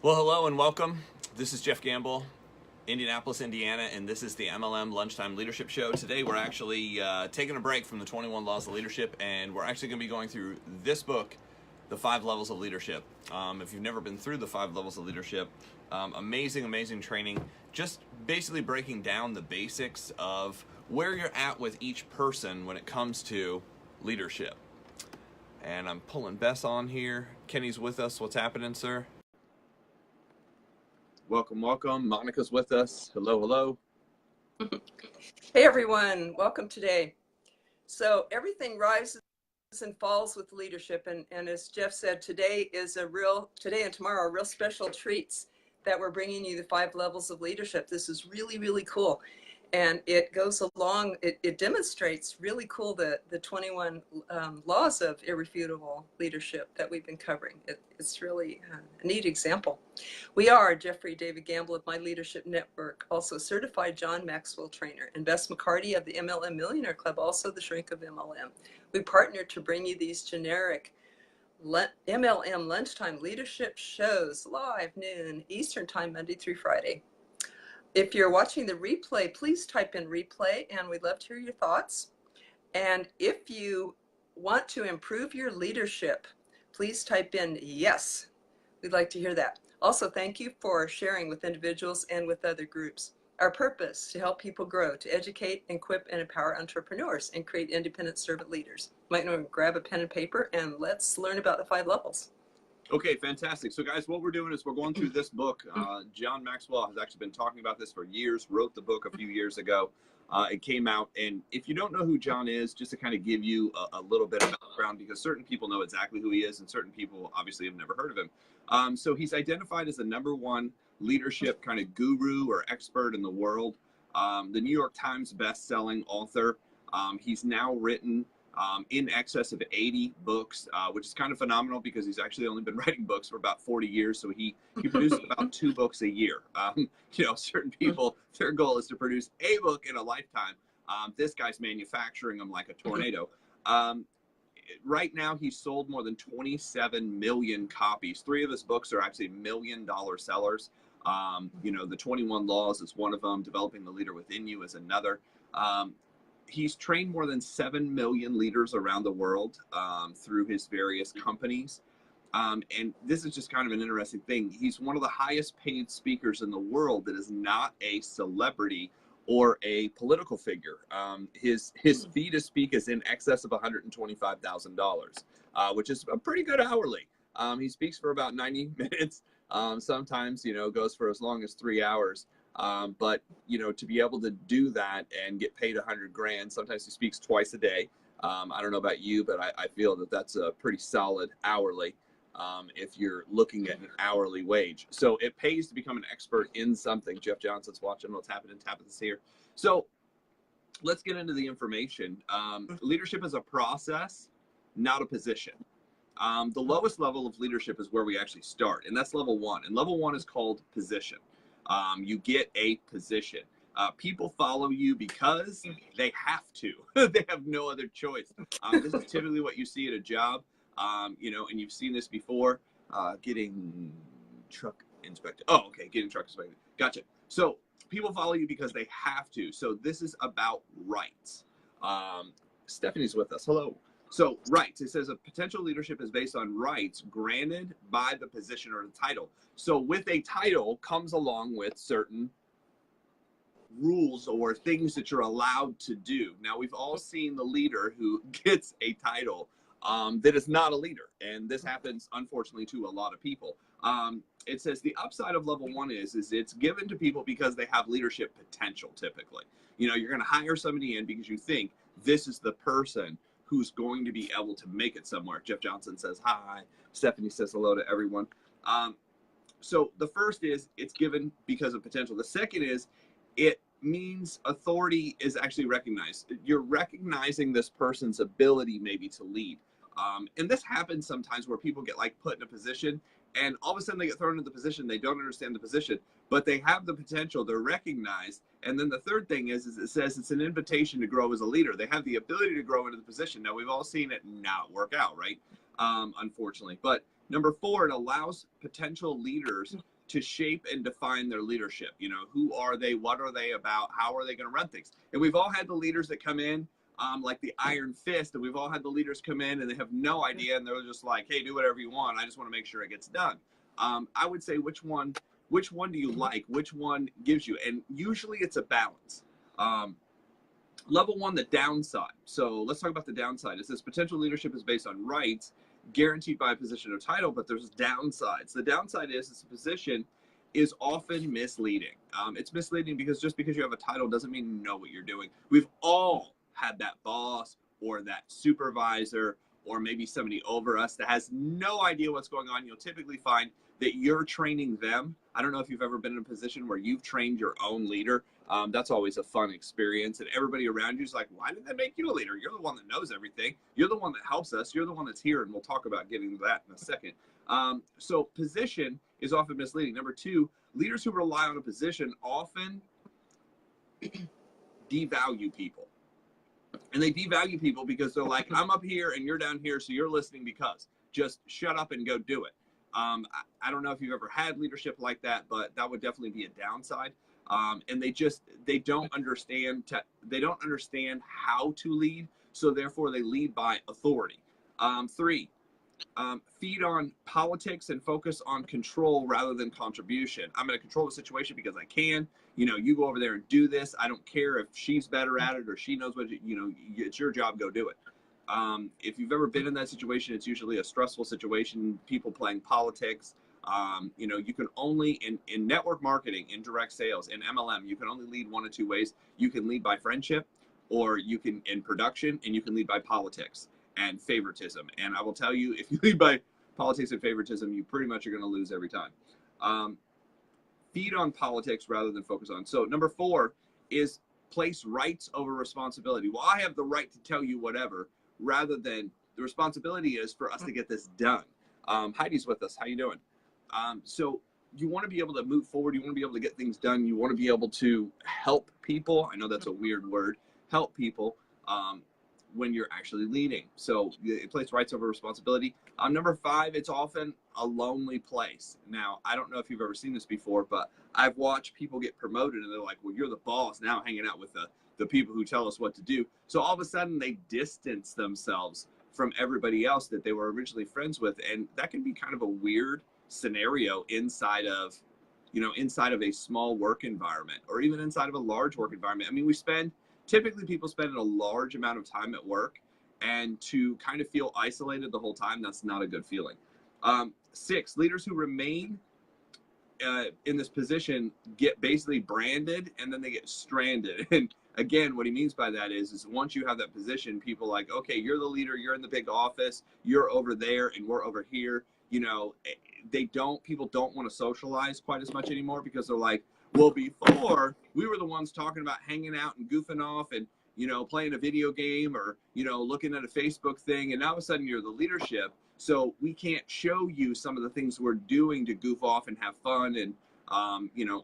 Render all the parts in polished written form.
Well, hello and welcome. This is Jeff Gamble, Indianapolis, Indiana, and this is the MLM Lunchtime Leadership Show. Today we're actually taking a break from the 21 Laws of Leadership, and we're actually going to be going through this book, The 5 Levels of Leadership. If you've never been through the 5 Levels of Leadership, amazing training, just basically breaking down the basics of where you're at with each person when it comes to leadership. And I'm pulling Bess on here. Kenny's with us. What's happening, sir? Welcome. Monica's with us. Hello. Hey everyone, welcome today. So everything rises and falls with leadership, and as Jeff said, today and tomorrow are real special treats that we're bringing you the 5 levels of leadership. This is really cool, and it goes along, it demonstrates really cool the 21 laws of irrefutable leadership that we've been covering. It's really a neat example. We are Jeffrey David Gamble of My Leadership Network, also certified John Maxwell trainer, and Bess McCarty of the MLM Millionaire Club, also the shrink of MLM. We partnered to bring you these generic MLM lunchtime leadership shows live noon Eastern time, Monday through Friday. If you're watching the replay, please type in replay, and we'd love to hear your thoughts. And if you want to improve your leadership, please type in yes. We'd like to hear that. Also, thank you for sharing with individuals and with other groups. Our purpose: to help people grow, to educate, equip, and empower entrepreneurs, and create independent servant leaders. Might want to grab a pen and paper, and let's learn about the 5 levels. Okay, fantastic. So guys, what we're doing is we're going through this book. John Maxwell has actually been talking about this for years, wrote the book a few years ago. It came out, and if you don't know who John is, just to kind of give you a little bit of background, because certain people know exactly who he is, and certain people obviously have never heard of him. So he's identified as the #1 leadership kind of guru or expert in the world. The New York Times best-selling author. He's now written in excess of 80 books, which is kind of phenomenal because he's actually only been writing books for about 40 years. So he produces about 2 books a year. Certain people, their goal is to produce a book in a lifetime. This guy's manufacturing them like a tornado. Right now, he's sold more than 27 million copies. 3 of his books are actually $1 million sellers. The 21 Laws is one of them. Developing the Leader Within You is another. He's trained more than 7 million leaders around the world through his various companies. And this is just kind of an interesting thing. He's one of the highest paid speakers in the world that is not a celebrity or a political figure. His fee to speak is in excess of $125,000, which is a pretty good hourly. He speaks for about 90 minutes. Sometimes, goes for as long as 3 hours. But to be able to do that and get paid $100,000, sometimes he speaks twice a day. I don't know about you, but I feel that that's a pretty solid hourly if you're looking at an hourly wage. So it pays to become an expert in something. Jeff Johnson's watching what's happening. Tapping this here. So let's get into the information. Leadership is a process, not a position. The lowest level of leadership is where we actually start, and that's level 1. And level 1 is called position. You get a position. People follow you because they have to. They have no other choice. This is typically what you see at a job, and you've seen this before. Getting truck inspected. Oh, okay, getting truck inspected. Gotcha. So people follow you because they have to. So this is about rights. Stephanie's with us. Hello. So rights, it says a potential leadership is based on rights granted by the position or the title. So with a title comes along with certain rules or things that you're allowed to do. Now, we've all seen the leader who gets a title that is not a leader. And this happens, unfortunately, to a lot of people. It says the upside of level 1 is it's given to people because they have leadership potential, typically. You're going to hire somebody in because you think this is the person who's going to be able to make it somewhere. Jeff Johnson says hi. Stephanie says hello to everyone. So the first is it's given because of potential. The second is it means authority is actually recognized. You're recognizing this person's ability maybe to lead. And this happens sometimes where people get put in a position, and all of a sudden they get thrown into the position. They don't understand the position, but they have the potential. They're recognized. And then the third thing is it says it's an invitation to grow as a leader. They have the ability to grow into the position. Now, we've all seen it not work out, right? Unfortunately. But number 4, it allows potential leaders to shape and define their leadership. You know, who are they? What are they about? How are they going to run things? And we've all had the leaders that come in like the iron fist, and we've all had the leaders come in and they have no idea, and they're just like, hey, do whatever you want. I just want to make sure it gets done. I would say which one do you like? Which one gives you? And usually it's a balance. Level one, the downside. So let's talk about the downside. It says potential leadership is based on rights guaranteed by a position or title, but there's downsides. The downside is this position is often misleading. It's misleading because just because you have a title doesn't mean you know what you're doing. We've all had that boss or that supervisor or maybe somebody over us that has no idea what's going on. You'll typically find that you're training them. I don't know if you've ever been in a position where you've trained your own leader. That's always a fun experience. And everybody around you is like, why did they make you a leader? You're the one that knows everything. You're the one that helps us. You're the one that's here. And we'll talk about getting to that in a second. So position is often misleading. Number two, leaders who rely on a position often devalue people. And they devalue people because they're like, I'm up here and you're down here, so you're listening because. Just shut up and go do it. I don't know if you've ever had leadership like that, but that would definitely be a downside. And they don't understand how to lead, so therefore they lead by authority. Three, feed on politics and focus on control rather than contribution. I'm going to control the situation because I can. You know, you go over there and do this. I don't care if she's better at it or she knows what, it's your job, go do it. If you've ever been in that situation, it's usually a stressful situation, people playing politics. You can only, in network marketing, in direct sales, in MLM, you can only lead one of two ways. You can lead by friendship, or you can, in production, and you can lead by politics and favoritism. And I will tell you, if you lead by politics and favoritism, you pretty much are going to lose every time. Feed on politics rather than focus on. So number four is place rights over responsibility. Well, I have the right to tell you whatever, rather than the responsibility is for us to get this done. Heidi's with us. How you doing? So you want to be able to move forward. You want to be able to get things done. You want to be able to help people. I know that's a weird word. Help people when you're actually leading. So it places rights over responsibility. Number five, it's often a lonely place. Now, I don't know if you've ever seen this before, but I've watched people get promoted and they're like, well, you're the boss now, hanging out with the people who tell us what to do. So all of a sudden they distance themselves from everybody else that they were originally friends with. And that can be kind of a weird scenario inside of a small work environment, or even inside of a large work environment. I mean, typically people spend a large amount of time at work, and to kind of feel isolated the whole time, that's not a good feeling. 6, leaders who remain in this position get basically branded, and then they get stranded. And again, what he means by that is once you have that position, people are like, okay, you're the leader, you're in the big office, you're over there, and we're over here. People don't want to socialize quite as much anymore, because they're like, well, before we were the ones talking about hanging out and goofing off and, playing a video game or, looking at a Facebook thing. And now all of a sudden you're the leadership. So we can't show you some of the things we're doing to goof off and have fun. And,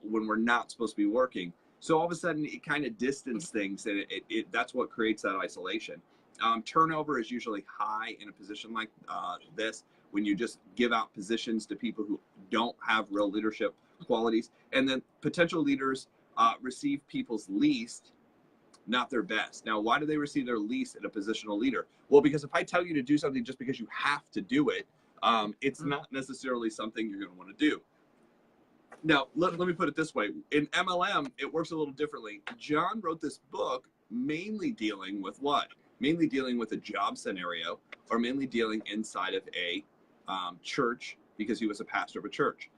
when we're not supposed to be working. So all of a sudden it kind of distances things, and that's what creates that isolation. Turnover is usually high in a position like this, when you just give out positions to people who don't have real leadership qualities. And then potential leaders receive people's least, not their best. Now, why do they receive their least in a positional leader? Well, because if I tell you to do something just because you have to do it, it's not necessarily something you're going to want to do. Now, let me put it this way. In MLM, it works a little differently. John wrote this book mainly dealing with what? Mainly dealing with a job scenario, or mainly dealing inside of a church, because he was a pastor of a church.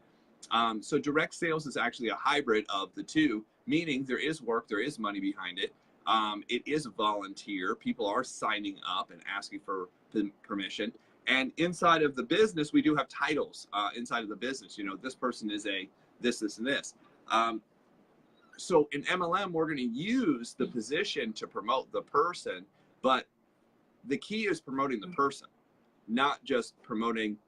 So direct sales is actually a hybrid of the two, meaning there is work, there is money behind it. It is volunteer. People are signing up and asking for permission. And inside of the business, we do have titles inside of the business. This person is a this, and this. So in MLM, we're going to use the position to promote the person, but the key is promoting the person, not just promoting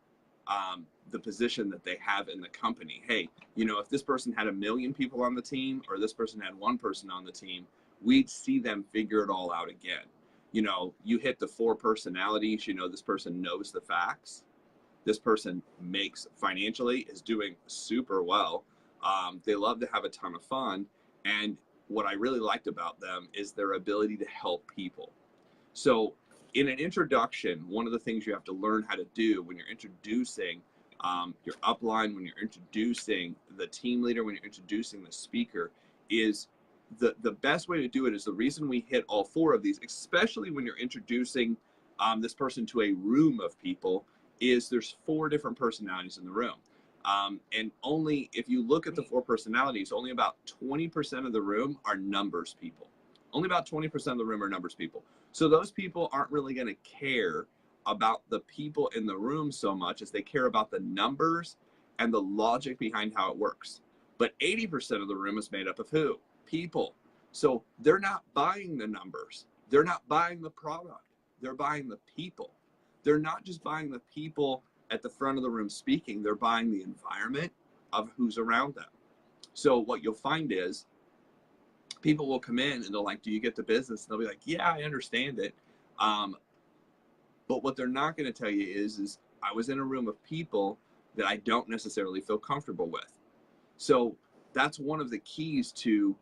the position that they have in the company. Hey, if this person had 1 million people on the team, or this person had 1 person on the team, we'd see them figure it all out again. You hit the 4 personalities, this person knows the facts. this person makes financially, is doing super well. They love to have a ton of fun. And what I really liked about them is their ability to help people. So in an introduction, one of the things you have to learn how to do when you're introducing your upline, when you're introducing the team leader, when you're introducing the speaker, is the best way to do it is the reason we hit all four of these, especially when you're introducing this person to a room of people, is there's four different personalities in the room. And only if you look at the four personalities, only about 20% of the room are numbers people. Only about 20% of the room are numbers people. So those people aren't really going to care about the people in the room so much as they care about the numbers and the logic behind how it works. But 80% of the room is made up of who? People. So they're not buying the numbers. They're not buying the product. They're buying the people. They're not just buying the people at the front of the room speaking. They're buying the environment of who's around them. So what you'll find is people will come in and they're like, do you get the business? And they'll be like, yeah, I understand it. But what they're not going to tell you is I was in a room of people that I don't necessarily feel comfortable with. So that's one of the keys to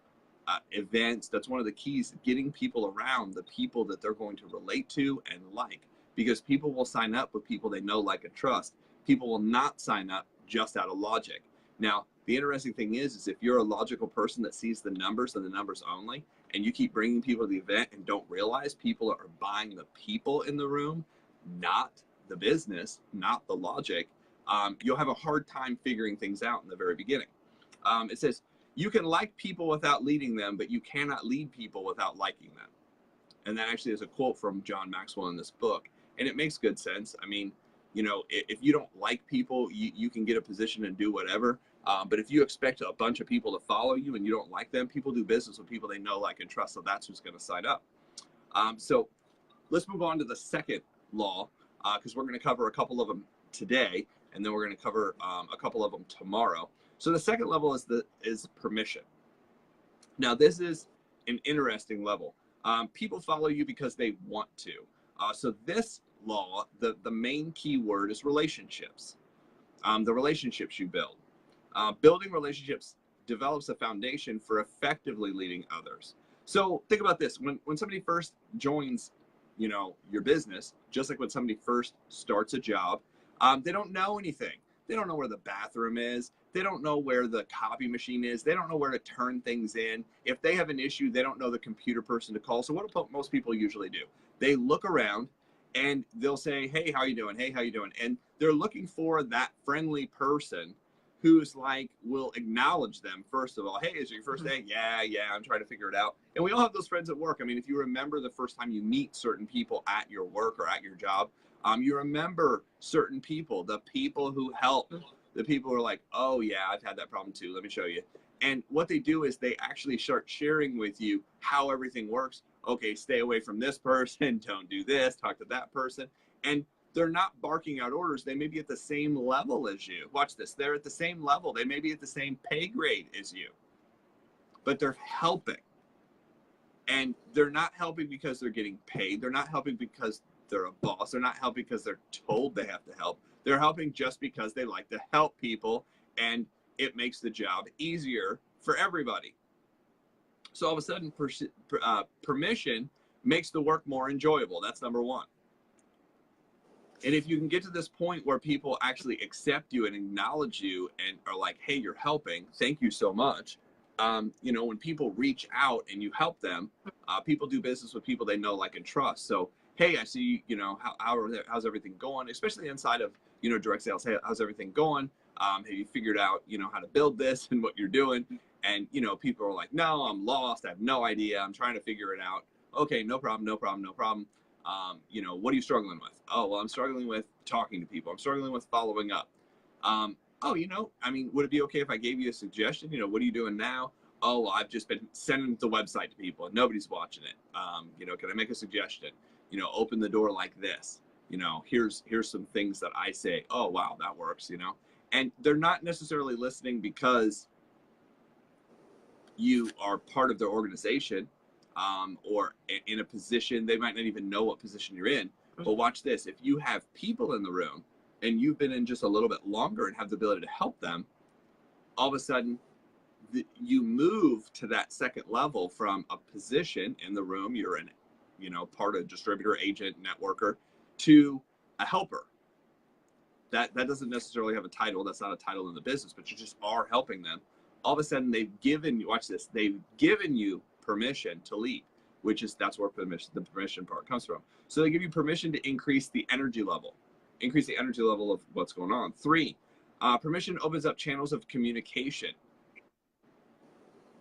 events. That's one of the keys, getting people around the people that they're going to relate to and like, because people will sign up with people they know, like, and trust. People will not sign up just out of logic. Now, the interesting thing is if you're a logical person that sees the numbers and the numbers only, and you keep bringing people to the event and don't realize people are buying the people in the room, not the business, not the logic, you'll have a hard time figuring things out in the very beginning. It says, you can like people without leading them, but you cannot lead people without liking them. And that actually is a quote from John Maxwell in this book. And it makes good sense. I mean, you know, if you don't like people, you can get a position and do whatever. But if you expect a bunch of people to follow you and you don't like them, people do business with people they know, like, and trust. So that's who's going to sign up. So let's move on to the second law, because we're going to cover a couple of them today, and then we're going to cover a couple of them tomorrow. So the second level is permission. Now, this is an interesting level. People follow you because they want to. So this law, the main key word is relationships. The relationships you build. Building relationships develops a foundation for effectively leading others. So think about this. When somebody first joins, you know, your business, just like when somebody first starts a job, they don't know anything. They don't know where the bathroom is. They don't know where the copy machine is. They don't know where to turn things in. If they have an issue, they don't know the computer person to call. So what do most people usually do? They look around and they'll say, hey, how you doing? Hey, how you doing? And they're looking for that friendly person who's like, will acknowledge them. First of all, hey, is it your first day? Yeah, I'm trying to figure it out. And we all have those friends at work. I mean, if you remember the first time you meet certain people at your work or at your job, you remember certain people, the people who help, the people who are like, oh yeah, I've had that problem too. Let me show you. And what they do is they actually start sharing with you how everything works. Okay, stay away from this person. Don't do this. Talk to that person. And they're not barking out orders. They may be at the same level as you. Watch this. They're at the same level. They may be at the same pay grade as you, but they're helping. And they're not helping because they're getting paid. They're not helping because they're a boss. They're not helping because they're told they have to help. They're helping just because they like to help people, and it makes the job easier for everybody. So all of a sudden, permission makes the work more enjoyable. That's number one. And if you can get to this point where people actually accept you and acknowledge you and are like, hey, you're helping, thank you so much. You know, when people reach out and you help them, people do business with people they know, like, and trust. So, hey, I see, you know, how's everything going? Especially inside of, you know, direct sales. Hey, how's everything going? Have you figured out, you know, how to build this and what you're doing? And, you know, people are like, no, I'm lost. I have no idea. I'm trying to figure it out. Okay, no problem. You know, what are you struggling with? Oh, well, I'm struggling with talking to people. I'm struggling with following up. Oh, you know, I mean, would it be okay if I gave you a suggestion? You know, what are you doing now? Oh, well, I've just been sending the website to people and nobody's watching it. You know, can I make a suggestion? You know, open the door like this. You know, here's some things that I say. Oh, wow, that works, you know. And they're not necessarily listening because you are part of their organization, or in a position. They might not even know what position you're in. But watch this. If you have people in the room and you've been in just a little bit longer and have the ability to help them, all of a sudden you move to that second level from a position in the room, you're in, part of distributor, agent, networker, to a helper. That doesn't necessarily have a title. That's not a title in the business, but you just are helping them. All of a sudden they've given you, watch this, they've given you permission to lead, that's where the permission part comes from. So they give you permission to increase the energy level of what's going on. 3, permission opens up channels of communication.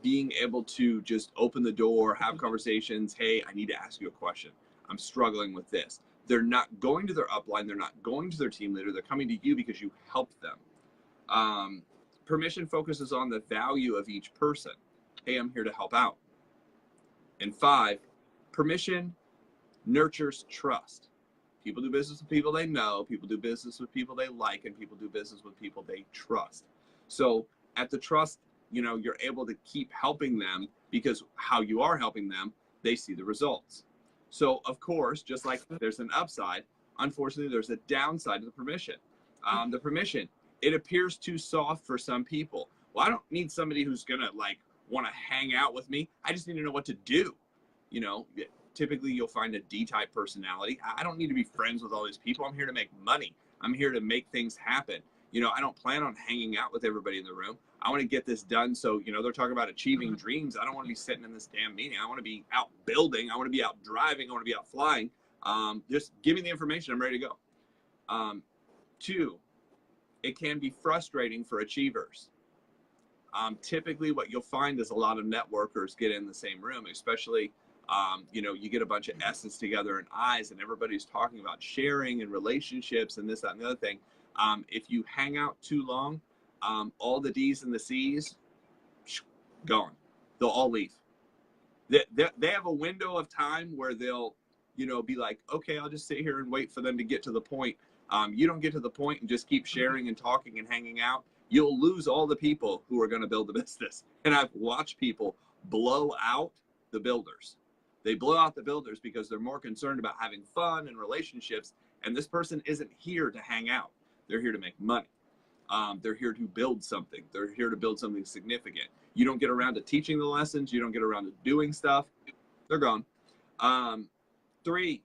Being able to just open the door, have conversations. Hey, I need to ask you a question. I'm struggling with this. They're not going to their upline. They're not going to their team leader. They're coming to you because you helped them. Permission focuses on the value of each person. Hey, I'm here to help out. And 5, permission nurtures trust. People do business with people they know. People do business with people they like, and people do business with people they trust. So at the trust, you're able to keep helping them because how you are helping them, they see the results. So of course, just like there's an upside, unfortunately, there's a downside to the permission. The permission, it appears too soft for some people. Well, I don't need somebody who's gonna want to hang out with me. I just need to know what to do. Typically you'll find a D-type personality. I don't need to be friends with all these people. I'm here to make money. I'm here to make things happen. I don't plan on hanging out with everybody in the room. I want to get this done. So, they're talking about achieving dreams. I don't want to be sitting in this damn meeting. I want to be out building. I want to be out driving. I want to be out flying. Just give me the information. I'm ready to go. 2, it can be frustrating for achievers. Typically what you'll find is a lot of networkers get in the same room, especially, you get a bunch of S's together and I's, and everybody's talking about sharing and relationships and this, that, and the other thing. If you hang out too long, all the D's and the C's, gone. They'll all leave. They have a window of time where they'll, be like, okay, I'll just sit here and wait for them to get to the point. You don't get to the point and just keep sharing and talking and hanging out. You'll lose all the people who are going to build the business. And I've watched people blow out the builders. They blow out the builders because they're more concerned about having fun and relationships. And this person isn't here to hang out. They're here to make money. They're here to build something. They're here to build something significant. You don't get around to teaching the lessons. You don't get around to doing stuff. They're gone. 3,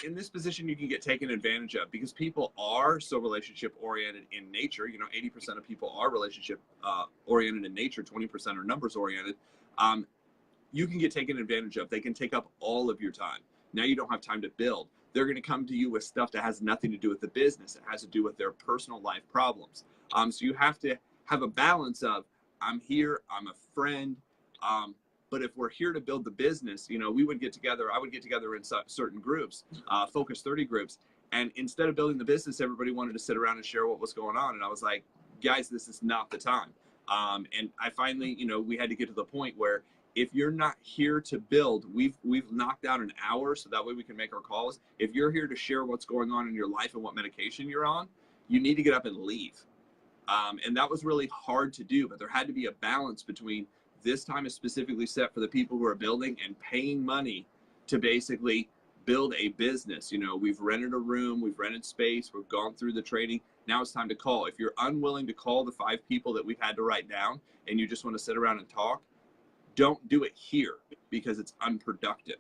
in this position, you can get taken advantage of because people are so relationship oriented in nature. 80% of people are relationship oriented in nature. 20% are numbers oriented. You can get taken advantage of. They can take up all of your time. Now you don't have time to build. They're going to come to you with stuff that has nothing to do with the business. It has to do with their personal life problems. So you have to have a balance of, I'm here, I'm a friend. But if we're here to build the business, we would get together. I would get together in certain groups, Focus 30 groups. And instead of building the business, everybody wanted to sit around and share what was going on. And I was like, guys, this is not the time. And I finally, we had to get to the point where if you're not here to build, we've knocked out an hour so that way we can make our calls. If you're here to share what's going on in your life and what medication you're on, you need to get up and leave. And that was really hard to do, but there had to be a balance between this time is specifically set for the people who are building and paying money to basically build a business. We've rented a room, we've rented space, we've gone through the training. Now it's time to call. If you're unwilling to call the 5 people that we've had to write down and you just want to sit around and talk, don't do it here because it's unproductive.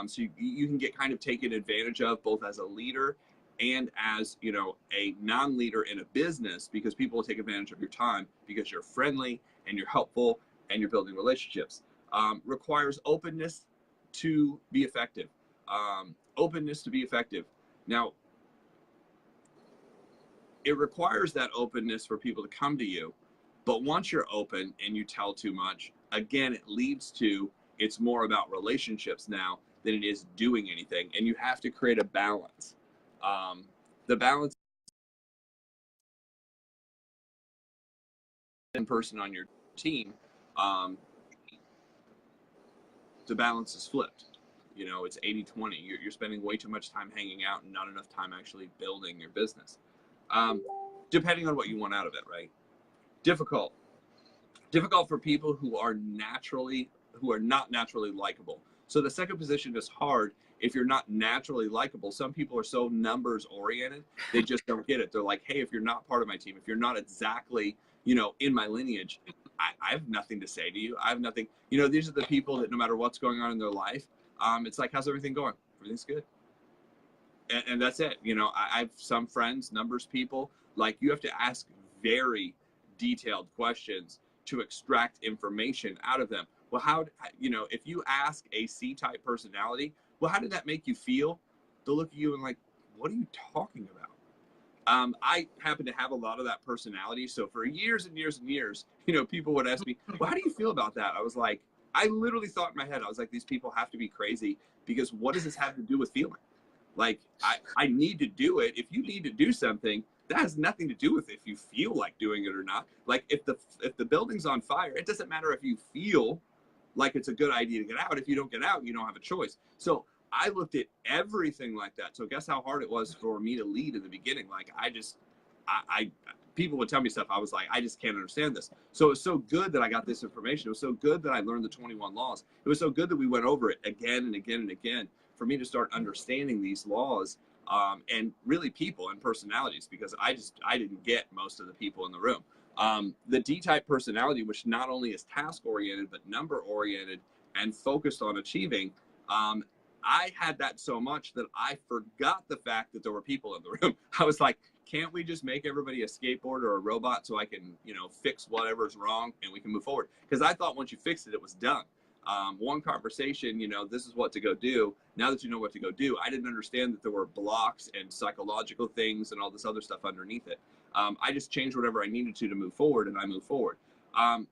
So you can get kind of taken advantage of both as a leader and as, a non-leader in a business because people will take advantage of your time because you're friendly and you're helpful and you're building relationships. Requires openness to be effective. Openness to be effective. Now, it requires that openness for people to come to you. But once you're open and you tell too much, again, it leads to, it's more about relationships now than it is doing anything. And you have to create a balance. The balance in person on your team, the balance is flipped. It's 80-20. You're spending way too much time hanging out and not enough time actually building your business. Depending on what you want out of it, right? Difficult for people who are not naturally likable. So the second position is hard if you're not naturally likable, some people are so numbers oriented, they just don't get it. They're like, hey, if you're not part of my team, if you're not exactly, you know, in my lineage, I have nothing to say to you. I have nothing, you know, these are the people that no matter what's going on in their life, it's like, how's everything going? Everything's good. And that's it. You know, I have some friends, numbers people, like you have to ask very detailed questions to extract information out of them. Well, how, you know, if you ask a C-type personality, well, how did that make you feel? They'll look at you and like, what are you talking about? I happen to have a lot of that personality. So for years and years and years, you know, people would ask me, well, how do you feel about that? I was like, I literally thought in my head, I was like, these people have to be crazy, because what does this have to do with feeling? Like, I need to do it. If you need to do something, that has nothing to do with if you feel like doing it or not. Like if the building's on fire, it doesn't matter if you feel like it's a good idea to get out. If you don't get out, you don't have a choice. So I looked at everything like that. So guess how hard it was for me to lead in the beginning. Like I people would tell me stuff. I was like, I just can't understand this. So it was so good that I got this information. It was so good that I learned the 21 laws. It was so good that we went over it again and again and again for me to start understanding these laws, and really people and personalities, because I didn't get most of the people in the room. The D-type personality, which not only is task-oriented, but number-oriented and focused on achieving, I had that so much that I forgot the fact that there were people in the room. I was like, can't we just make everybody a skateboard or a robot so I can, you know, fix whatever's wrong and we can move forward? Because I thought once you fixed it, it was done. One conversation, you know, this is what to go do. Now that you know what to go do, I didn't understand that there were blocks and psychological things and all this other stuff underneath it. I just changed whatever I needed to move forward, and I moved forward.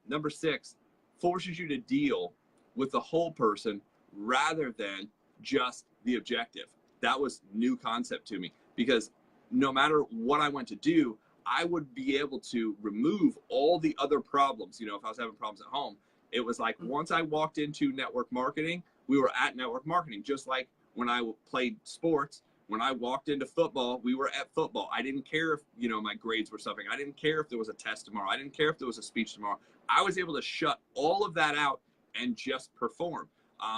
Number 6, forces you to deal with the whole person rather than just the objective. That was new concept to me, because no matter what I went to do, I would be able to remove all the other problems. You know, if I was having problems at home, it was like once I walked into network marketing, we were at network marketing. Just like when I played sports, when I walked into football, we were at football. I didn't care if, you know, my grades were suffering. I didn't care if there was a test tomorrow. I didn't care if there was a speech tomorrow. I was able to shut all of that out and just perform.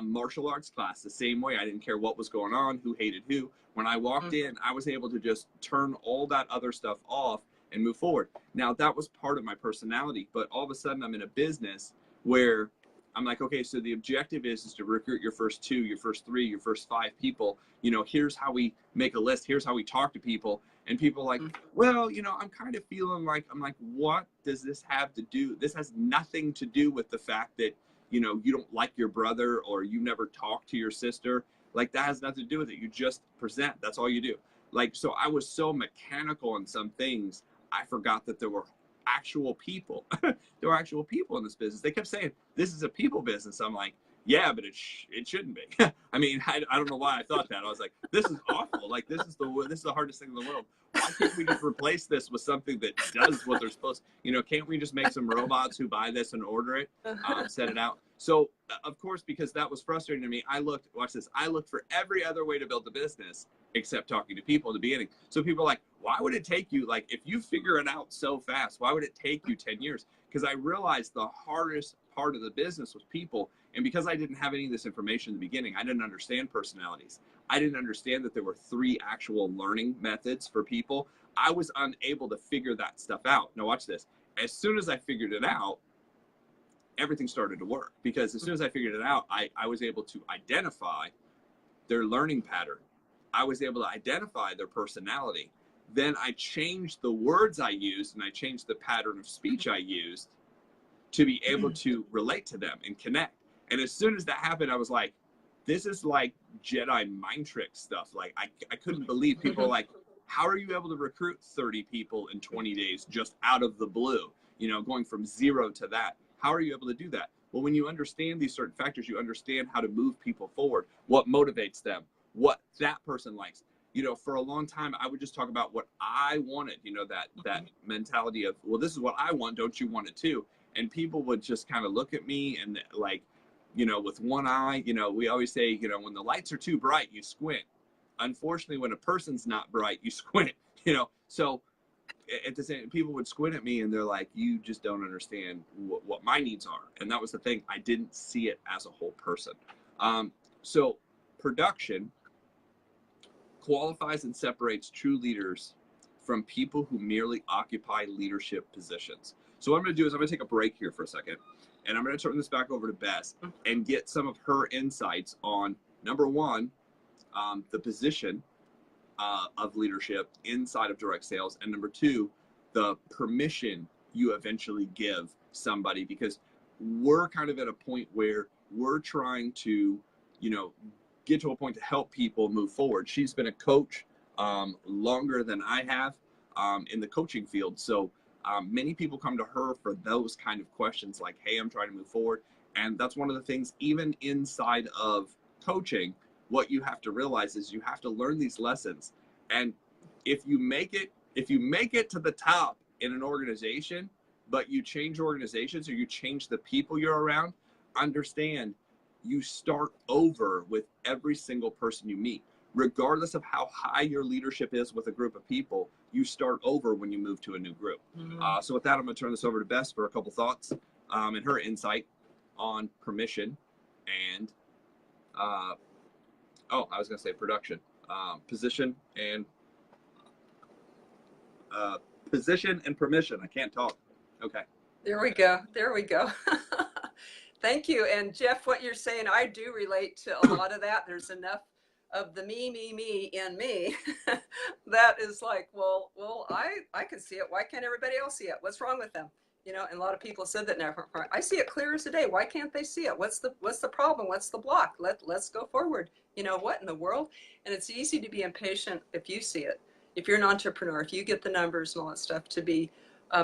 Martial arts class, the same way. I didn't care what was going on, who hated who. When I walked in, I was able to just turn all that other stuff off and move forward. Now, that was part of my personality, but all of a sudden I'm in a business where I'm like, okay, so the objective is to recruit your first 2, your first 3, your first 5 people. You know, here's how we make a list. Here's how we talk to people. And people are like, well, you know, I'm kind of feeling like, I'm like, what does this have to do? This has nothing to do with the fact that, you know, you don't like your brother or you never talk to your sister. Like, that has nothing to do with it. You just present. That's all you do. Like, so I was so mechanical on some things, I forgot that there were actual people. There were actual people in this business. They kept saying, this is a people business. I'm like, yeah, but it shouldn't be. I mean, I don't know why I thought that. I was like, this is awful. Like, this is the hardest thing in the world. Why can't we just replace this with something that does what they're supposed to? You know, can't we just make some robots who buy this and order it, set it out? So, of course, because that was frustrating to me, I looked, watch this, I looked for every other way to build the business except talking to people in the beginning. So people are like, why would it take you, like, if you figure it out so fast, why would it take you 10 years? Because I realized the hardest part of the business was people. And because I didn't have any of this information in the beginning, I didn't understand personalities. I didn't understand that there were 3 actual learning methods for people. I was unable to figure that stuff out. Now watch this. As soon as I figured it out, everything started to work. Because as soon as I figured it out, I was able to identify their learning pattern. I was able to identify their personality. Then I changed the words I used, and I changed the pattern of speech I used to be able to relate to them and connect. And as soon as that happened, I was like, this is like Jedi mind trick stuff. Like, I couldn't believe people like, how are you able to recruit 30 people in 20 days just out of the blue? You know, going from 0 to that. How are you able to do that? Well, when you understand these certain factors, you understand how to move people forward, what motivates them, what that person likes. You know, for a long time, I would just talk about what I wanted, you know, that mentality of, well, this is what I want, don't you want it too? And people would just kind of look at me and like, you know, with one eye, you know, we always say, you know, when the lights are too bright, you squint. Unfortunately, when a person's not bright, you squint, you know. So at the same, people would squint at me and they're like, you just don't understand what my needs are. And that was the thing. I didn't see it as a whole person. So production qualifies and separates true leaders from people who merely occupy leadership positions. So what I'm going to do is I'm going to take a break here for a second, and I'm going to turn this back over to Bess and get some of her insights on, number one, the position of leadership inside of direct sales, and number two, the permission you eventually give somebody, because we're kind of at a point where we're trying to, you know, get to a point to help people move forward. She's been a coach longer than I have in the coaching field. So many people come to her for those kind of questions like, hey, I'm trying to move forward. And that's one of the things, even inside of coaching, what you have to realize is you have to learn these lessons. And if you make it to the top in an organization, but you change organizations or you change the people you're around, understand you start over with every single person you meet. Regardless of how high your leadership is with a group of people, you start over when you move to a new group. So with that, I'm going to turn this over to Bess for a couple thoughts and her insight on permission and, I was going to say production, position and permission. I can't talk. Okay. There we go. There we go. Thank you. And Jeff, what you're saying, I do relate to a lot of that. There's enough of the me in me that is like, well, I can see it. Why can't everybody else see it? What's wrong with them? You know, and a lot of people said that now. I see it clear as a day. Why can't they see it? What's the problem? What's the block? Let's go forward. You know, what in the world? And it's easy to be impatient if you see it. If you're an entrepreneur, if you get the numbers and all that stuff, to be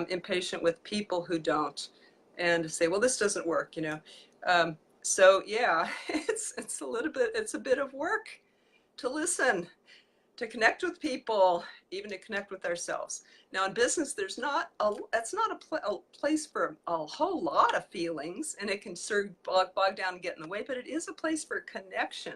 impatient with people who don't, and to say, well, this doesn't work, you know. So yeah, it's a bit of work to listen, to connect with people, even to connect with ourselves. Now in business, that's not a place for a whole lot of feelings, and it can sort of bog down and get in the way, but it is a place for connection.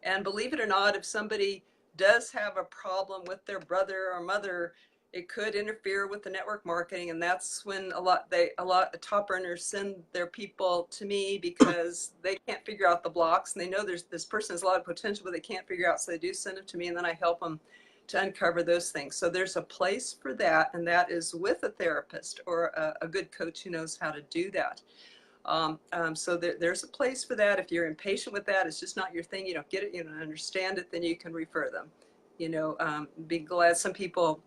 And believe it or not, if somebody does have a problem with their brother or mother, it could interfere with the network marketing, and that's when a lot of top earners send their people to me because they can't figure out the blocks, and they know this person has a lot of potential, but they can't figure out, so they do send them to me, and then I help them to uncover those things. So there's a place for that, and that is with a therapist or a good coach who knows how to do that. So there's a place for that. If you're impatient with that, it's just not your thing, you don't get it, you don't understand it, then you can refer them. You know, be glad. Some people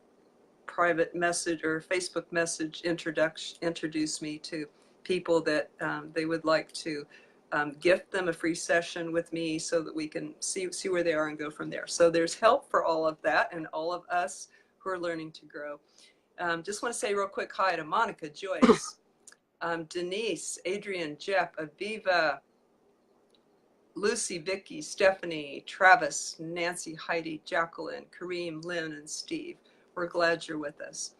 private message or Facebook message introduce me to people that they would like to gift them a free session with me so that we can see where they are and go from there. So there's help for all of that and all of us who are learning to grow. Just want to say real quick hi to Monica, Joyce, Denise, Adrian, Jeff, Aviva, Lucy, Vicky, Stephanie, Travis, Nancy, Heidi, Jacqueline, Kareem, Lynn, and Steve. We're glad you're with us.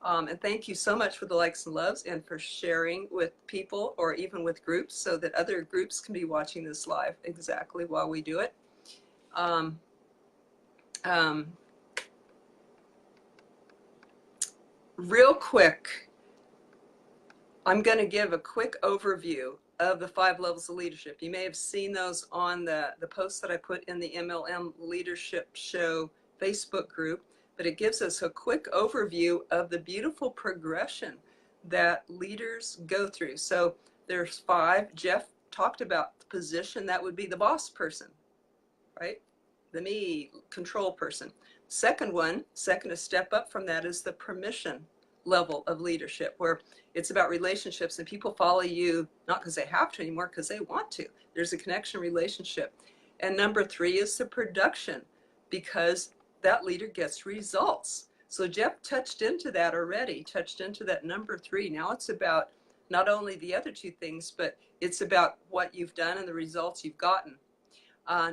And thank you so much for the likes and loves and for sharing with people or even with groups so that other groups can be watching this live exactly while we do it. Real quick, I'm going to give a quick overview of the 5 levels of leadership. You may have seen those on the posts that I put in the MLM Leadership Show Facebook group, but it gives us a quick overview of the beautiful progression that leaders go through. So there's 5. Jeff talked about the position. That would be the boss person, right? The me, control person. Second a step up from that is the permission level of leadership, where it's about relationships and people follow you not because they have to anymore, because they want to. There's a connection relationship. And number 3 is the production, because that leader gets results. So Jeff touched into that already, touched into that number 3. Now it's about not only the other 2 things, but it's about what you've done and the results you've gotten.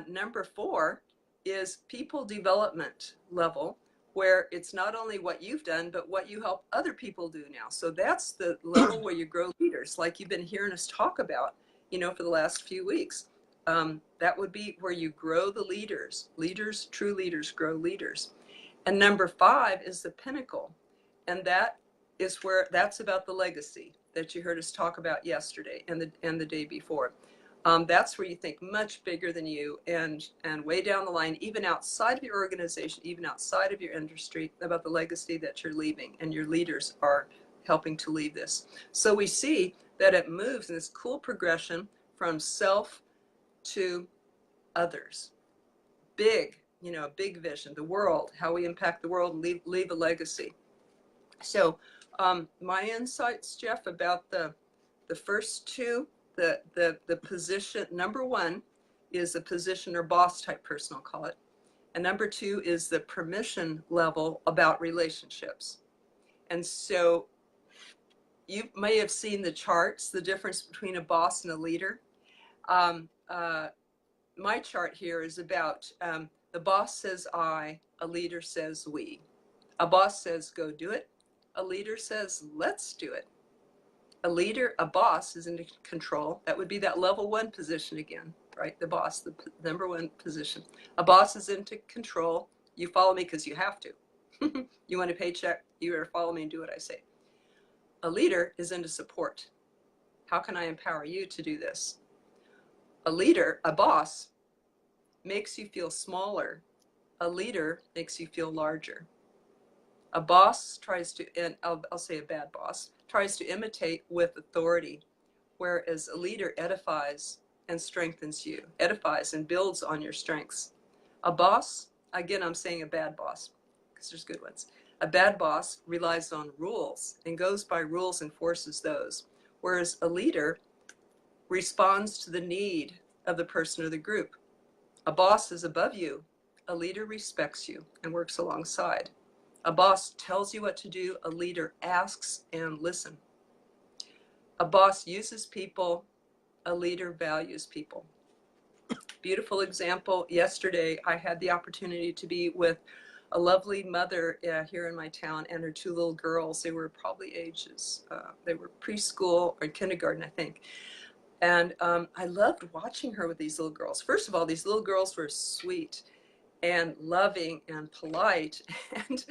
Number 4 is people development level, where it's not only what you've done, but what you help other people do now. So that's the level where you grow leaders, like you've been hearing us talk about, you know, for the last few weeks. That would be where you grow the leaders. Leaders, true leaders, grow leaders. And number 5 is the pinnacle. And that is where, that's about the legacy that you heard us talk about yesterday and the day before. That's where you think much bigger than you, and way down the line, even outside of your organization, even outside of your industry, about the legacy that you're leaving, and your leaders are helping to leave this. So we see that it moves in this cool progression from self to others. Big, a big vision, the world, how we impact the world and leave a legacy. So my insights, Jeff, about the first two, the position, number one is the position or boss type person, I'll call it. And number two is the permission level about relationships. And so you may have seen the charts, the difference between a boss and a leader. My chart here is about the boss says I, a leader says we. A boss says go do it. A leader says let's do it. A boss is in control. That would be that level one position again, right? The boss, the number one position. A boss is into control. You follow me because you have to. You want a paycheck, you better follow me and do what I say. A leader is into support. How can I empower you to do this? A boss, makes you feel smaller. A leader makes you feel larger. A boss tries to, and I'll say a bad boss, tries to imitate with authority, whereas a leader edifies and strengthens you, edifies and builds on your strengths. A boss, again, I'm saying a bad boss, because there's good ones. A bad boss relies on rules and goes by rules and enforces those, whereas a leader responds to the need of the person or the group. A boss is above you. A leader respects you and works alongside. A boss tells you what to do. A leader asks and listens. A boss uses people. A leader values people. Beautiful example. Yesterday, I had the opportunity to be with a lovely mother here in my town and her two little girls. They were probably ages, they were preschool or kindergarten, I think. And I loved watching her with these little girls. First of all, these little girls were sweet and loving and polite and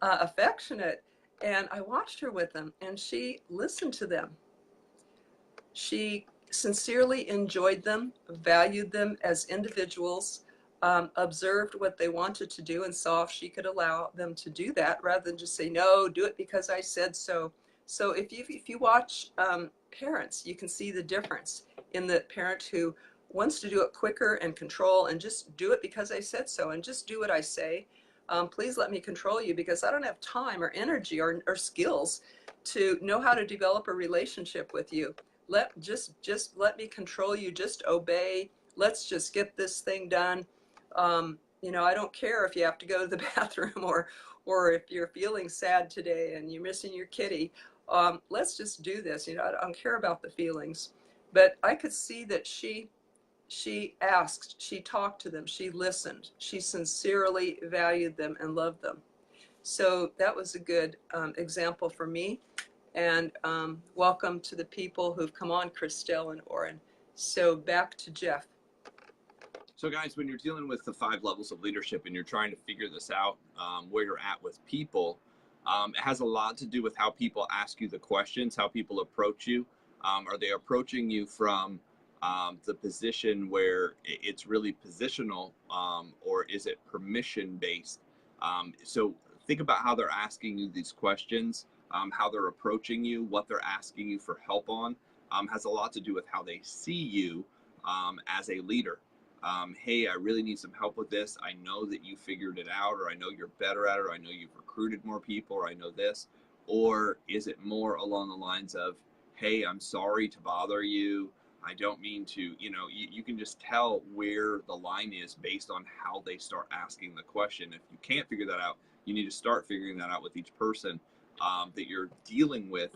affectionate. And I watched her with them, and she listened to them. She sincerely enjoyed them, valued them as individuals, observed what they wanted to do, and saw if she could allow them to do that rather than just say, no, do it because I said so. So if you watch parents, you can see the difference in the parent who wants to do it quicker and control and just do it because I said so and just do what I say. Please let me control you because I don't have time or energy or skills to know how to develop a relationship with you. Just let me control you. Just obey. Let's just get this thing done. I don't care if you have to go to the bathroom or if you're feeling sad today and you're missing your kitty. Let's just do this. I don't care about the feelings. But I could see that she asked, she talked to them, she listened, she sincerely valued them and loved them. So that was a good example for me. And welcome to the people who've come on, Christelle and Oren. So back to Jeff. So guys, when you're dealing with the 5 levels of leadership and you're trying to figure this out, where you're at with people, it has a lot to do with how people ask you the questions, how people approach you. Are they approaching you from the position where it's really positional, or is it permission based? So think about how they're asking you these questions, how they're approaching you, what they're asking you for help on, has a lot to do with how they see you as a leader. Hey, I really need some help with this. I know that you figured it out, or I know you're better at it, or I know you've recruited more people, or I know this. Or is it more along the lines of, hey, I'm sorry to bother you. I don't mean to, you can just tell where the line is based on how they start asking the question. If you can't figure that out, you need to start figuring that out with each person that you're dealing with,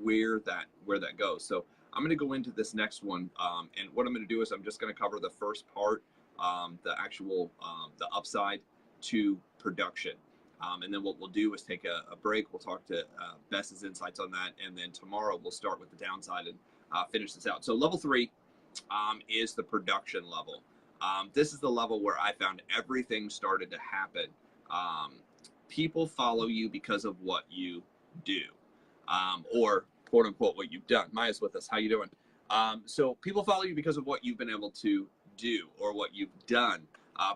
where that goes. So I'm going to go into this next one. And what I'm going to do is I'm just going to cover the first part, the actual, the upside to production. And then what we'll do is take a break. We'll talk to Bess's insights on that. And then tomorrow we'll start with the downside and finish this out. So level 3 is the production level. This is the level where I found everything started to happen. People follow you because of what you do, or quote unquote what you've done. Maya's with us. How you doing? So people follow you because of what you've been able to do or what you've done.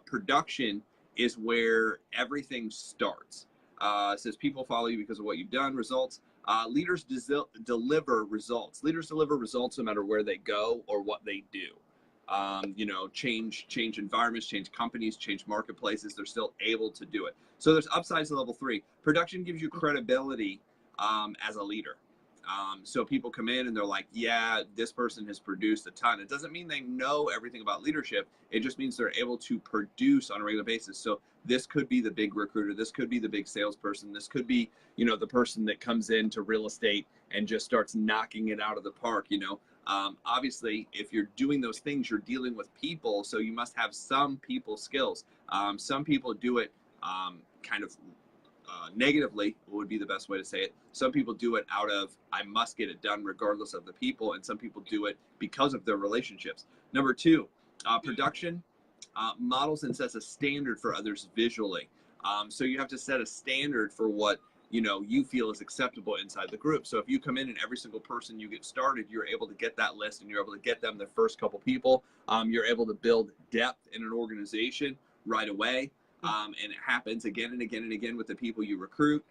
Production is where everything starts. It says people follow you because of what you've done. Results. Leaders deliver results. Leaders deliver results no matter where they go or what they do. You know, change environments, change companies, change marketplaces. They're still able to do it. So there's upsides to level 3. Production gives you credibility as a leader. So people come in and they're like, yeah, this person has produced a ton. It doesn't mean they know everything about leadership. It just means they're able to produce on a regular basis. So this could be the big recruiter. This could be the big salesperson. This could be, you know, the person that comes into real estate and just starts knocking it out of the park, you know. Obviously, if you're doing those things, you're dealing with people. So you must have some people skills. Some people do it kind of negatively would be the best way to say it. Some people do it out of, I must get it done regardless of the people. And some people do it because of their relationships. Number 2, production models and sets a standard for others visually. So you have to set a standard for what, you know, you feel is acceptable inside the group. So if you come in and every single person you get started, you're able to get that list and you're able to get them the first couple people. You're able to build depth in an organization right away. And it happens again and again and again with the people you recruit.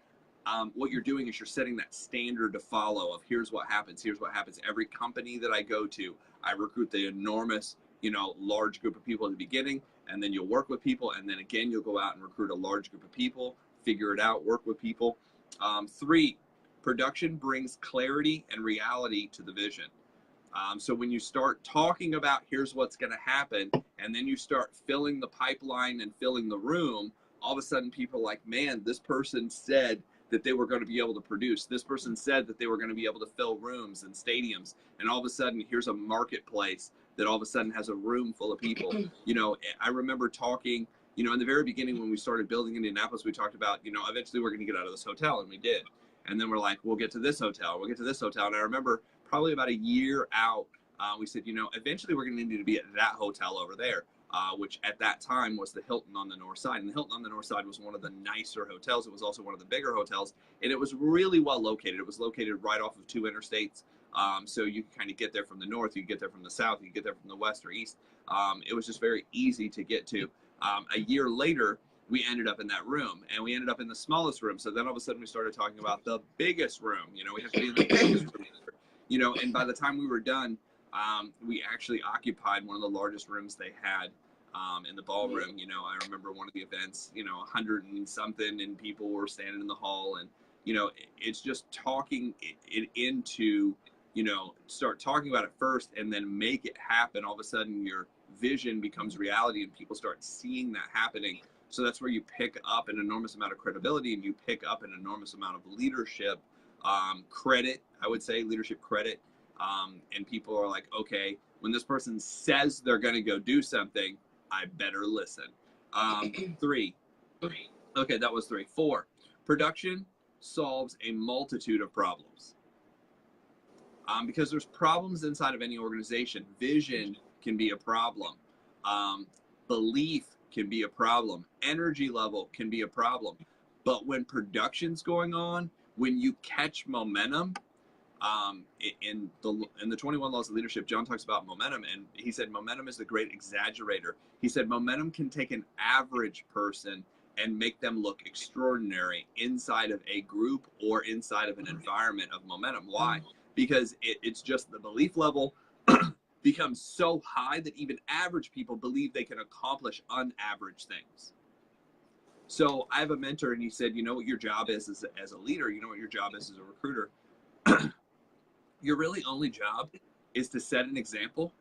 What you're doing is you're setting that standard to follow of here's what happens, here's what happens. Every company that I go to, I recruit the enormous, you know, large group of people at the beginning, and then you'll work with people, and then again, you'll go out and recruit a large group of people, figure it out, work with people. 3, production brings clarity and reality to the vision. So when you start talking about here's what's going to happen, and then you start filling the pipeline and filling the room, all of a sudden people are like, man, this person said that they were going to be able to produce. This person said that they were going to be able to fill rooms and stadiums. And all of a sudden, here's a marketplace that all of a sudden has a room full of people. You know, I remember talking, you know, in the very beginning when we started building Indianapolis, we talked about, you know, eventually we're going to get out of this hotel, and we did. And then we're like, we'll get to this hotel, we'll get to this hotel. And I remember probably about a year out, we said, you know, eventually we're going to need to be at that hotel over there, which at that time was the Hilton on the north side. And the Hilton on the north side was one of the nicer hotels. It was also one of the bigger hotels, and it was really well located. It was located right off of 2 interstates. So you could kind of get there from the north, you could get there from the south, you could get there from the west or east. It was just very easy to get to. A year later, we ended up in that room, and we ended up in the smallest room. So then all of a sudden we started talking about the biggest room. You know, we have to be in the biggest room. You know, and by the time we were done, we actually occupied one of the largest rooms they had in the ballroom. You know, I remember one of the events, you know, 100 and something, and people were standing in the hall. And, you know, it's just talking it into, you know, start talking about it first and then make it happen. All of a sudden your vision becomes reality and people start seeing that happening. So that's where you pick up an enormous amount of credibility, and you pick up an enormous amount of leadership credit, I would say, leadership credit. And people are like, okay, when this person says they're going to go do something, I better listen. 3. Okay, that was 3. 4. Production solves a multitude of problems. Because there's problems inside of any organization. Vision can be a problem. Belief can be a problem. Energy level can be a problem. But when production's going on, when you catch momentum, in the 21 Laws of Leadership, John talks about momentum, and he said momentum is the great exaggerator. He said momentum can take an average person and make them look extraordinary inside of a group or inside of an environment of momentum. Why? Because it's just the belief level becomes so high that even average people believe they can accomplish unaverage things. So I have a mentor, and he said, you know what your job is as a leader, you know what your job is as a recruiter. Your really only job is to set an example.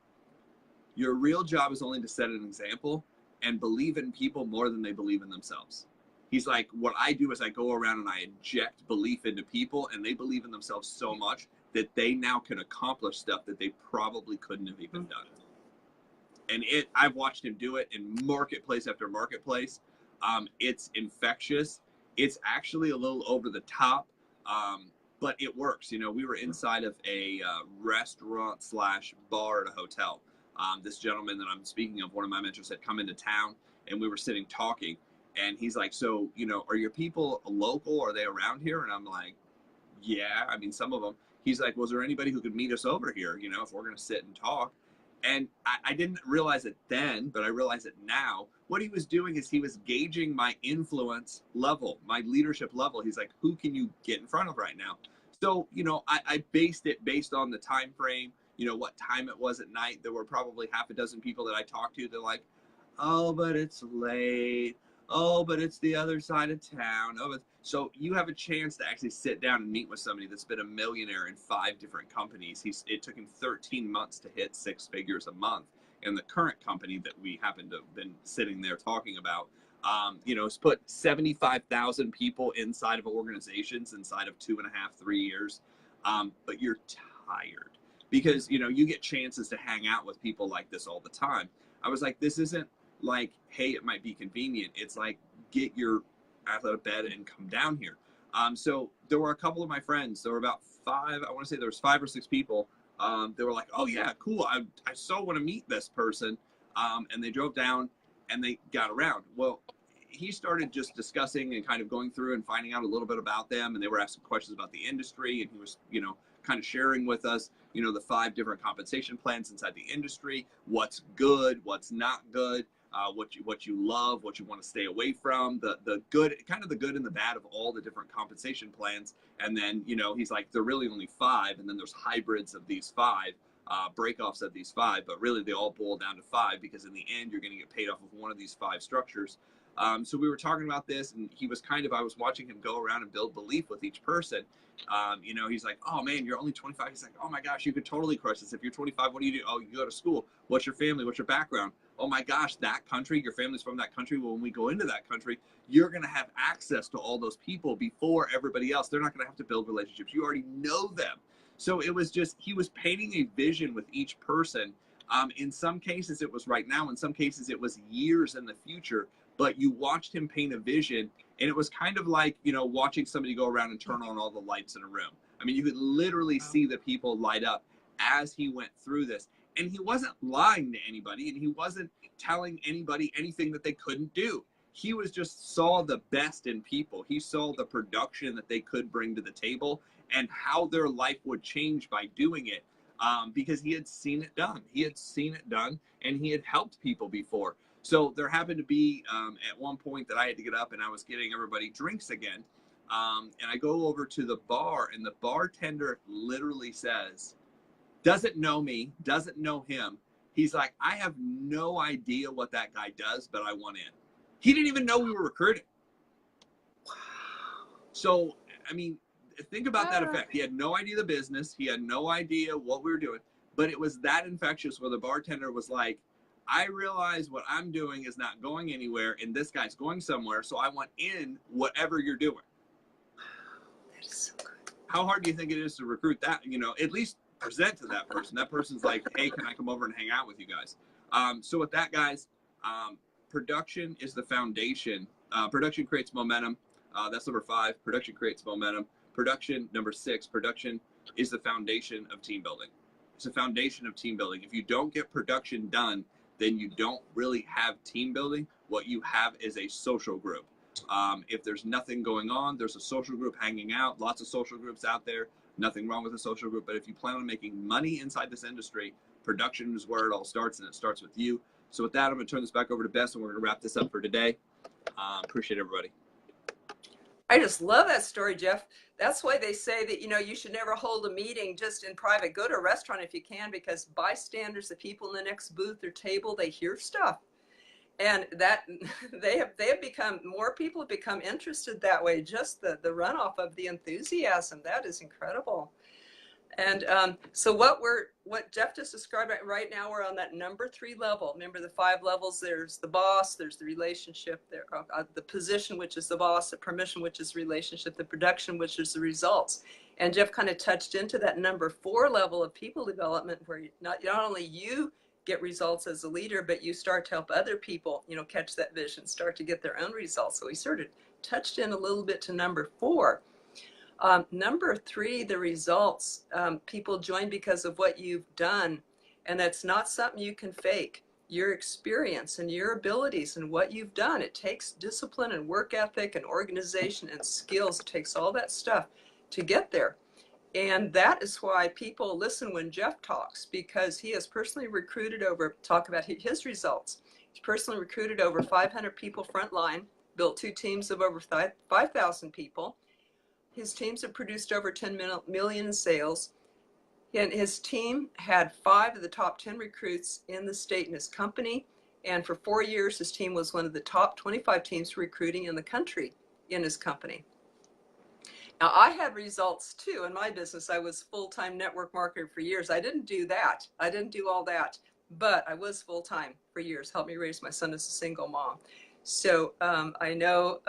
Your real job is only to set an example and believe in people more than they believe in themselves. He's like, what I do is I go around and I inject belief into people, and they believe in themselves so much that they now can accomplish stuff that they probably couldn't have even done. And I've watched him do it in marketplace after marketplace. It's infectious. It's actually a little over the top, but it works. You know, we were inside of a restaurant / bar at a hotel. This gentleman that I'm speaking of, one of my mentors, had come into town, and we were sitting talking, and he's like, so, you know, are your people local? Are they around here? And I'm like, yeah, I mean, some of them. he's like, was there anybody who could meet us over here, you know, if we're going to sit and talk? And I didn't realize it then, but I realize it now. What he was doing is he was gauging my influence level, my leadership level. He's like, who can you get in front of right now? So, you know, I based it based on the time frame, you know, what time it was at night. There were probably half a dozen people that I talked to. They're like, oh, but it's late. Oh, but it's the other side of town. Oh, so you have a chance to actually sit down and meet with somebody that's been a millionaire in 5 different companies. It took him 13 months to hit 6 figures a month. And the current company that we happen to have been sitting there talking about, you know, has put 75,000 people inside of organizations inside of 2.5, 3 years. But you're tired because, you know, you get chances to hang out with people like this all the time. I was like, this isn't like, hey, it might be convenient. It's like, get your ass out of bed and come down here. So there were a couple of my friends. There were about 5. I want to say there was 5 or 6 people. They were like, oh yeah, cool. I so want to meet this person. And they drove down and they got around. Well, he started just discussing and kind of going through and finding out a little bit about them. And they were asking questions about the industry. And he was, you know, kind of sharing with us, you know, the 5 different compensation plans inside the industry, what's good, what's not good, what you love, what you want to stay away from, the good, kind of the good and the bad of all the different compensation plans. And then, you know, he's like, they're really only 5. And then there's hybrids of these 5, breakoffs of these 5, but really they all boil down to 5 because in the end, you're going to get paid off of one of these 5 structures. So we were talking about this and he was kind of, I was watching him go around and build belief with each person. You know, he's like, oh man, you're only 25. He's like, oh my gosh, you could totally crush this. If you're 25, what do you do? Oh, you go to school. What's your family? What's your background? Oh my gosh, that country, your family's from that country. Well, when we go into that country, you're going to have access to all those people before everybody else. They're not going to have to build relationships. You already know them. So it was just, he was painting a vision with each person. In some cases, it was right now. In some cases, it was years in the future. But you watched him paint a vision, and it was kind of like, you know, watching somebody go around and turn on all the lights in a room. I mean, you could literally see the people light up as he went through this. And he wasn't lying to anybody, and he wasn't telling anybody anything that they couldn't do. He was just saw the best in people. He saw the production that they could bring to the table and how their life would change by doing it, because he had seen it done. He had seen it done, and he had helped people before. So there happened to be at one point that I had to get up and I was getting everybody drinks again. And I go over to the bar and the bartender literally says, doesn't know me, doesn't know him. He's like, I have no idea what that guy does, but I want in. He didn't even know we were recruiting. So, I mean, think about that effect. He had no idea the business. He had no idea what we were doing, but it was that infectious where the bartender was like, I realize what I'm doing is not going anywhere and this guy's going somewhere. So I want in whatever you're doing. That is so good. How hard do you think it is to recruit that, you know, at least present to that person? That person's like, hey, can I come over and hang out with you guys? So with that, guys, production is the foundation. Production creates momentum. That's number 5. Production creates momentum. Production, number 6, production is the foundation of team building. It's a foundation of team building. If you don't get production done, then you don't really have team building. What you have is a social group. If there's nothing going on, there's a social group hanging out, lots of social groups out there, nothing wrong with a social group. But if you plan on making money inside this industry, production is where it all starts, and it starts with you. So with that, I'm going to turn this back over to Bess, and we're going to wrap this up for today. Appreciate everybody. I just love that story, Jeff. That's why they say that, you know, you should never hold a meeting just in private. Go to a restaurant if you can, because bystanders, the people in the next booth or table, they hear stuff. And that they have become, more people have become interested that way. Just the runoff of the enthusiasm, that is incredible. And so what Jeff just described right now, we're on that number 3 level. Remember the 5 levels, there's the boss, there's the relationship, there, the position, which is the boss, the permission, which is relationship, the production, which is the results. And Jeff kind of touched into that number 4 level of people development, where not only you get results as a leader, but you start to help other people, you know, catch that vision, start to get their own results. So he sort of touched in a little bit to number 4. Number 3, the results. People join because of what you've done, and that's not something you can fake. Your experience and your abilities and what you've done. It takes discipline and work ethic and organization and skills. It takes all that stuff to get there. And that is why people listen when Jeff talks, because he has personally recruited talk about his results. He's personally recruited over 500 people frontline, built 2 teams of over 5,000 people. His teams have produced over 10 million in sales. And his team had 5 of the top 10 recruits in the state in his company. And for 4 years, his team was one of the top 25 teams recruiting in the country in his company. Now, I had results too in my business. I was full-time network marketer for years. I didn't do that. I didn't do all that, but I was full-time for years, helped me raise my son as a single mom. So I know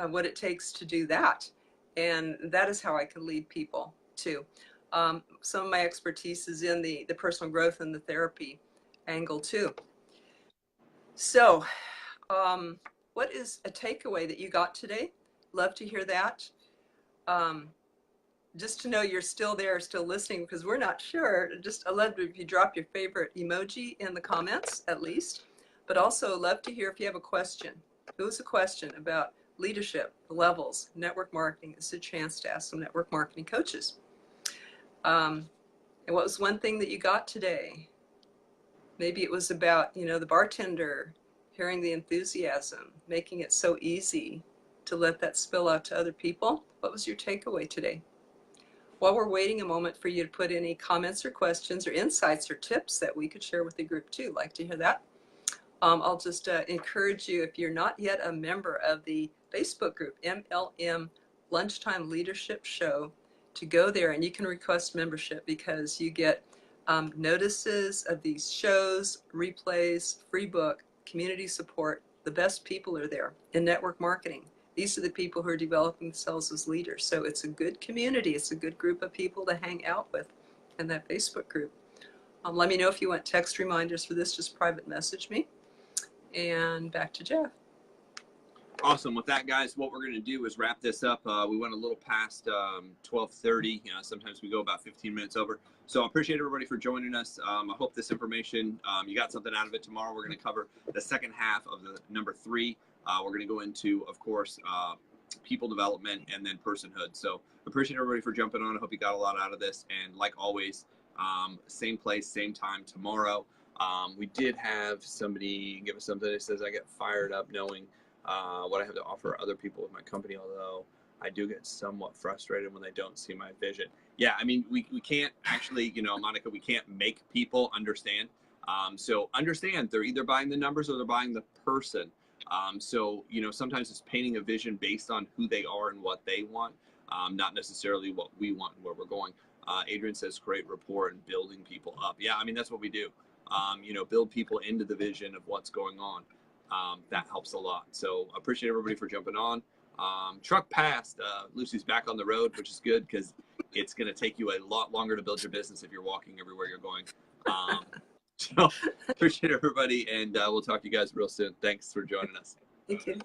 what it takes to do that. And that is how I can lead people too. Some of my expertise is in the personal growth and the therapy angle too. So what is a takeaway that you got today? Love to hear that. Just to know you're still there, still listening, because we're not sure. I love if you drop your favorite emoji in the comments, at least. But also love to hear if you have a question. If it was a question about leadership, levels, network marketing, it's a chance to ask some network marketing coaches. And what was one thing that you got today? Maybe it was about, the bartender, hearing the enthusiasm, making it so easy to let that spill out to other people. What was your takeaway today? While we're waiting a moment for you to put any comments or questions or insights or tips that we could share with the group too, like to hear that. I'll just encourage you, if you're not yet a member of the Facebook group, MLM Lunchtime Leadership Show, to go there, and you can request membership because you get notices of these shows, replays, free book, community support. The best people are there in network marketing. These are the people who are developing themselves as leaders. So it's a good community. It's a good group of people to hang out with in that Facebook group. Let me know if you want text reminders for this. Just private message me. And back to Jeff. Awesome. With that, guys, what we're going to do is wrap this up. We went a little past 12:30. Sometimes we go about 15 minutes over. So I appreciate everybody for joining us. I hope this information, you got something out of it. Tomorrow we're going to cover the second half of the number 3. We're going to go into, of course, people development and then personhood. So appreciate everybody for jumping on. I hope you got a lot out of this. And like always, same place, same time tomorrow. We did have somebody give us something that says I get fired up knowing what I have to offer other people with my company, although I do get somewhat frustrated when they don't see my vision. Yeah, I mean, we can't actually, Monica, we can't make people understand. So understand they're either buying the numbers or they're buying the person. So, sometimes it's painting a vision based on who they are and what they want, not necessarily what we want and where we're going. Adrian says create rapport and building people up. Yeah, I mean, that's what we do. Build people into the vision of what's going on. That helps a lot. So appreciate everybody for jumping on. Truck passed. Lucy's back on the road, which is good because it's going to take you a lot longer to build your business if you're walking everywhere you're going. So appreciate everybody, and we'll talk to you guys real soon. Thanks for joining us. Thank you.